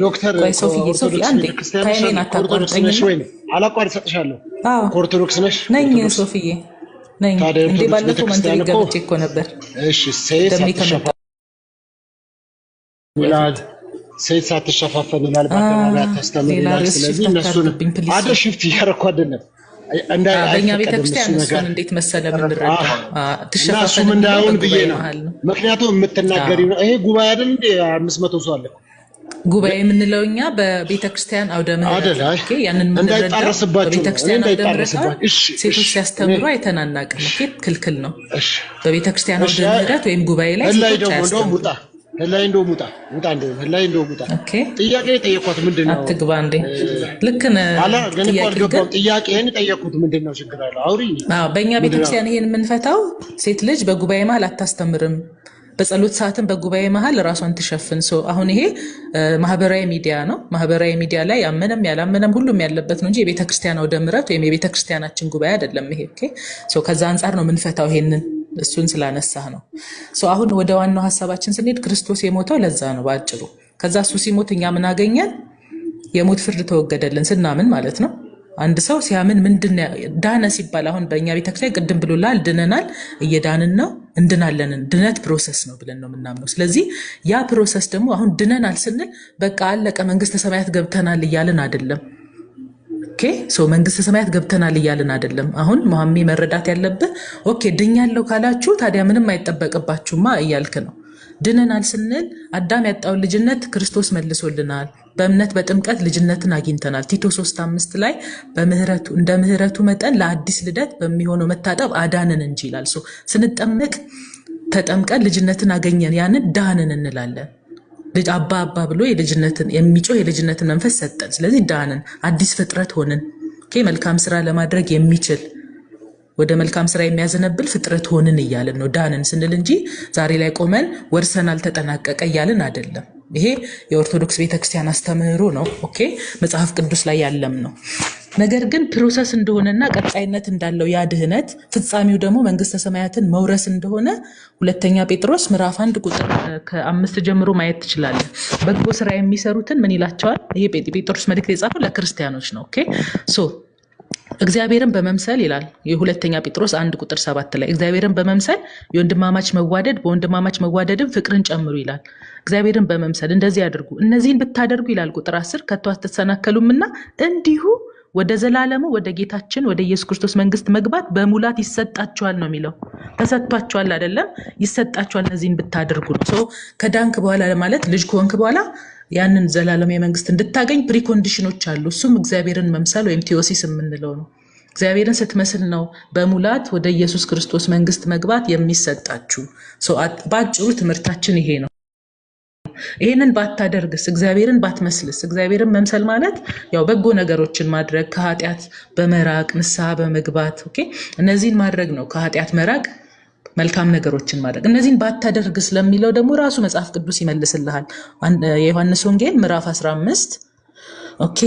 ዶክተር ቆይ ሶፊዬ ሶፊ አንዴ ታይሜን አታቋርጠኝና አላቋርጥ ሰጥሻለሁ ኦርቶዶክስ ነሽ ነኝ ሶፊዬ ነኝ እንዴ ባለፈው መንገድ ገብቼ እኮ ነበር እሺ ሴት ሳትሸፋፈን ይላል በአካባቢ አስተምር ይላል ስለዚህ እነሱን አደ ሽፍት ያረኩ አይደለም በእኛ ቤተክርስቲያን እሱን እንዴት መሰለ ምንረዳ ትሸፋፈን እንዳይሆን ብዬ ነው ምክንያቱም የምትናገሪ ነው ይሄ ጉባኤ አይደል እንዴ 500 ሰው አለ ጉባኤ የምንለው እኛ በቤተክርስቲያን አውደ ምህረት ኦኬ ያንን ምንረዳ በቤተክርስቲያን አውደ ምህረት ሴቶች ሲያስተምሩ አይተናናቅም ኦኬ ክልክል ነው በቤተክርስቲያን አውደ ምህረት ወይም ጉባኤ ላይ ሴቶች ያስተምሩ ላይ እንደውሙጣ ኦኬ ጥያቄ ጠየቁት ምንድነው አትግባ እንዴ ልክ ነህ አላ ግን ጥያቄን ጠየቁት ምንድነው ችግር አለው አውሪኝ በእኛ ቤተክርስቲያን ይሄን የምንፈታው ሴት ልጅ በጉባኤ መሃል አታስተምርም በጸሎት ሰዓትን በጉባኤ መሃል ራሷን ትሸፍን ሶ አሁን ይሄ ማህበራዊ ሚዲያ ነው ማህበራዊ ሚዲያ ላይ ያመነም ያላመነም ሁሉም ያለበት ነው እንጂ የቤተክርስቲያን አውደ ምህረት ወይም የቤተክርስቲያናችን ጉባኤ አይደለም ይሄ ኦኬ ሶ ከዛ አንፃር ነው የምንፈታው ይሄንን እሱን ስላነሳህ ነው ሶ አሁን ወደ ዋናው ሐሳባችን ስንሄድ ክርስቶስ የሞተው ለዛ ነው ባጭሩ ከዛ እሱ ሲሞት እኛ ምን አገኘን የሞት ፍርድ ተወገደልን ስናምን ማለት ነው አንድ ሰው ሲያምን ምንድነው ዳነ ሲባል አሁን በእኛ ቤተክርስቲያን ቅድም ብሎላል ድነናል እየዳንን ነው እንድናለን ድነት ፕሮሰስ ነው ብለን ነው የምናምነው ስለዚህ ያ ፕሮሰስ ደግሞ አሁን ድነናል ስንል በቃ አለቀ መንግስተ ሰማያት ገብተናል እያልን አይደለም ኦኬ ሶ መንግስተ ሰማያት ገብተናል እያልን አይደለም አሁን መሐሜ መረዳት ያለበት ኦኬ ድኛለሁ ካላችሁ ታዲያ ምንም አይጠበቅባችሁማ እያልክ ነው ድነናል ስንል አዳም ያጣው ልጅነት ክርስቶስ መልሶልናል በእምነት በጥምቀት ልጅነትን አግኝተናል ቲቶ 3:5 ላይ በምህረቱ እንደ ምህረቱ መጠን ለአዲስ ልደት በሚሆነው መታጠብ አዳነን እንጂ ይላል ሶ ስንጠመቅ ተጠምቀን ልጅነትን አገኘን ያንን ዳነን እንላለን ልጅ አባ ብሎ የልጅነትን የሚጮህ የልጅነትን መንፈስ ሰጠን ስለዚህ ዳነን አዲስ ፍጥረት ሆነን ኦኬ መልካም ስራ ለማድረግ የሚችል ወደ መልካም ስራ የሚያዘነብል ፍጥረት ሆነን እያልን ነው ዳነን ስንል እንጂ ዛሬ ላይ ቆመን ወርሰናል ተጠናቀቀ እያልን አይደለም ይሄ የኦርቶዶክስ ቤተክርስቲያን አስተምህሮ ነው ኦኬ መጽሐፍ ቅዱስ ላይ ያለም ነው ነገር ግን ፕሮሰስ እንደሆነና ቀጣይነት እንዳለው ያ ድህነት ፍጻሜው ደግሞ መንግስተ ሰማያትን መውረስ እንደሆነ ሁለተኛ ጴጥሮስ ምዕራፍ 1 ቁጥር ከ5 ጀምሮ ማየት ትችላለህ በጎ ስራ የሚሰሩትን ምን ይላቸዋል ይሄ ጴጥሮስ መልእክት የጻፈው ለክርስቲያኖች ነው ኦኬ ሶ እግዚአብሔርን በመምሰል ይላል የሁለተኛ ጴጥሮስ 1 ቁጥር 7 ላይ እግዚአብሔርን በመምሰል የወንድማማች መዋደድ በወንድማማች መዋደድም ፍቅርን ጨምሩ ይላል እግዚአብሔርን በመምሰል እንደዚህ ያድርጉ እነዚህን ብታደርጉ ይላል ቁጥር 10 ከቶ አትሰናከሉምና እንዲሁ ወደ ዘላለሙ ወደ ጌታችን ወደ ኢየሱስ ክርስቶስ መንግስት መግባት በሙላት ይሰጣችኋል ነው የሚለው ተሰጥቷችኋል አይደለም ይሰጣችኋል እነዚህን ብታደርጉ ነው ሶ ከዳንክ በኋላ ማለት ልጅ ከሆንክ በኋላ ያንን ዘላለም የመንግስት እንድታገኝ ፕሪኮንዲሽኖች አሉ እሱም እግዚአብሔርን መምሰል ወይም ቴዎሲስ የምንለው ነው እግዚአብሔርን ስትመስል ነው በሙላት ወደ ኢየሱስ ክርስቶስ መንግስት መግባት የሚሰጣችሁ ሶ ባጭሩ ትምህርታችን ይሄ ነው ይሄንን ባታደርግስ እግዚአብሔርን ባትመስልስ እግዚአብሔርን መምሰል ማለት ያው በጎ ነገሮችን ማድረግ ከኃጢአት በመራቅ ንስሐ በመግባት ኦኬ እነዚህን ማድረግ ነው ከኃጢአት መራቅ መልካም ነገሮችን ማድረግ እነዚህን ባታደርግ ስለሚለው ደግሞ ራሱ መጽሐፍ ቅዱስ ይመልስልሃል የዮሐንስ ወንጌል ምዕራፍ 15 ኦኬ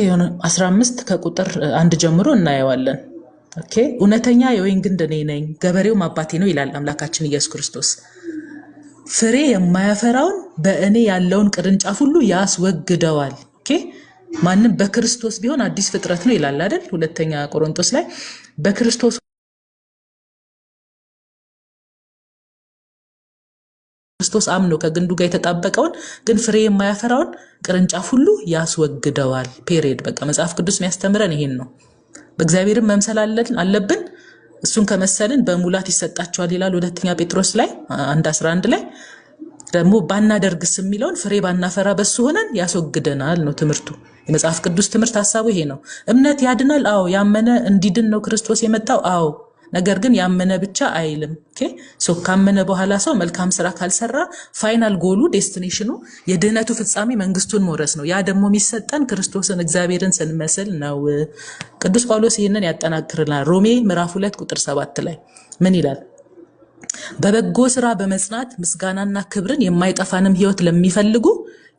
15 ከቁጥር 1 ጀምሮ እናየዋለን ኦኬ እውነተኛ የወይን ግንድ እኔ ነኝ ገበሬውም አባቴ ነው ይላል አምላካችን ኢየሱስ ክርስቶስ ፍሬ የማያፈራውን በእኔ ያለውን ቅርንጫፍ ሁሉ ያስወግደዋል ኦኬ ማንም በክርስቶስ ቢሆን አዲስ ፍጥረት ነው ይላል አይደል ሁለተኛ ቆሮንቶስ ላይ በክርስቶስ አምኖ ከግንዱ ጋር የተጣበቀውን ግን ፍሬ የማያፈራውን ቅርንጫፍ ሁሉ ያስወግደዋል ፔሪድ በቃ መጽሐፍ ቅዱስ የሚያስተምረን ይሄን ነው በእግዚአብሔርን መምሰል አለብን እሱን ከመሰልን በሙላት ይሰጣቸዋል ይላል ሁለተኛ ጴጥሮስ ላይ 1:11 ላይ ደግሞ ባናደርግስ የሚለውን ፍሬ ባናፈራ በሱ ሆነን ያስወግደናል ነው ትምህርቱ የመጽሐፍ ቅዱስ ትምህርት ሐሳቡ ይሄ ነው እምነት ያድናል አዎ ያመነ እንዲድን ነው ክርስቶስ የመጣው አዎ ነገር ግን ያመነ ብቻ አይልም ኦኬ ሶ ካመነ በኋላ ሰው መልካም ስራ ካልሰራ ፋይናል ጎሉ ዴስቲኔሽኑ የድህነቱ ፍጻሜ መንግስቱን መውረስ ነው ያ ደግሞ የሚሰጠን ክርስቶስን እግዚአብሔርን ስንመስል ነው ቅዱስ ጳውሎስ ይሄንን ያጠናክርናል ሮሜ ምዕራፍ 2 ቁጥር 7 ላይ ምን ይላል በበጎ ስራ በመጽናት ምስጋናና ክብርን የማይጠፋንም ህይወት ለሚፈልጉ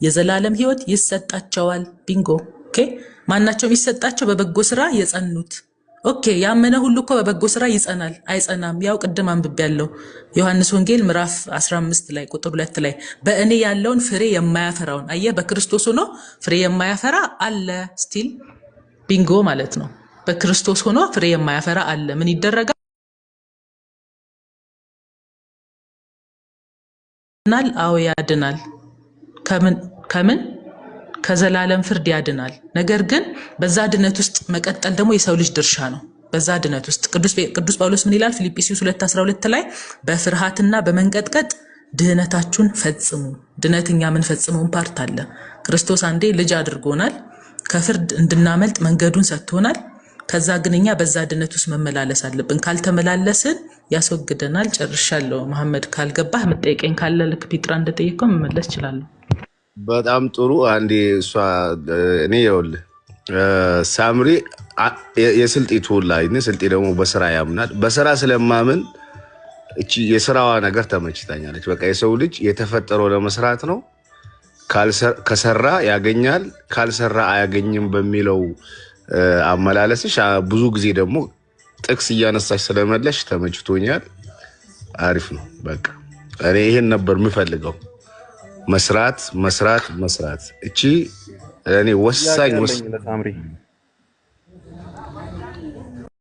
የዘላለም ህይወት ይሰጣቸዋል ቢንጎ ኦኬ ማናቸው የሚሰጣቸው በበጎ ስራ የጸኑት ኦኬ ያመነ ሁሉ እኮ በበጎ ስራ ይጸናል አይጸናም? ያው ቅድም አንብቤያለሁ ዮሐንስ ወንጌል ምዕራፍ 15 ላይ ቁጥር 2 ላይ በእኔ ያለውን ፍሬ የማያፈራውን አየህ። በክርስቶስ ሆኖ ፍሬ የማያፈራ አለ። ስቲል ቢንጎ ማለት ነው። በክርስቶስ ሆኖ ፍሬ የማያፈራ አለ። ምን ይደረጋል? አዎ ያድናል። ከምን ከዘላለም ፍርድ ያድናል። ነገር ግን በዛ ድነት ውስጥ መቀጠል ደግሞ የሰው ልጅ ድርሻ ነው። በዛ ድነት ውስጥ ቅዱስ ጳውሎስ ምን ይላል? ፊልጵስዩስ 2:12 ላይ በፍርሃትና በመንቀጥቀጥ ድህነታችሁን ፈጽሙ። ድነትኛ ምን ፈጽመውን ፓርት አለ። ክርስቶስ አንዴ ልጅ አድርጎናል። ከፍርድ እንድናመልጥ መንገዱን ሰጥቶናል። ከዛ ግን እኛ በዛ ድነት ውስጥ መመላለስ አለብን። ካልተመላለስን ያስወግደናል። ጨርሻለሁ። መሐመድ ካልገባህ የምጠይቀኝ ካለ ልክ ፒትራ እንደጠየቀው መመለስ እችላለሁ። በጣም ጥሩ። አንዴ እሷ እኔ ይኸውልህ ሳምሪ የስልጤ ተወላጅ ነኝ። ስልጤ ደግሞ በስራ ያምናል። በስራ ስለማምን እቺ የስራዋ ነገር ተመችታኛለች። በቃ የሰው ልጅ የተፈጠረው ለመስራት ነው። ከሰራ ያገኛል፣ ካልሰራ አያገኝም በሚለው አመላለስሽ ብዙ ጊዜ ደግሞ ጥቅስ እያነሳሽ ስለመለሽ ተመችቶኛል። አሪፍ ነው። በቃ እኔ ይሄን ነበር የምፈልገው። መስራት እቺ እኔ ወሳኝ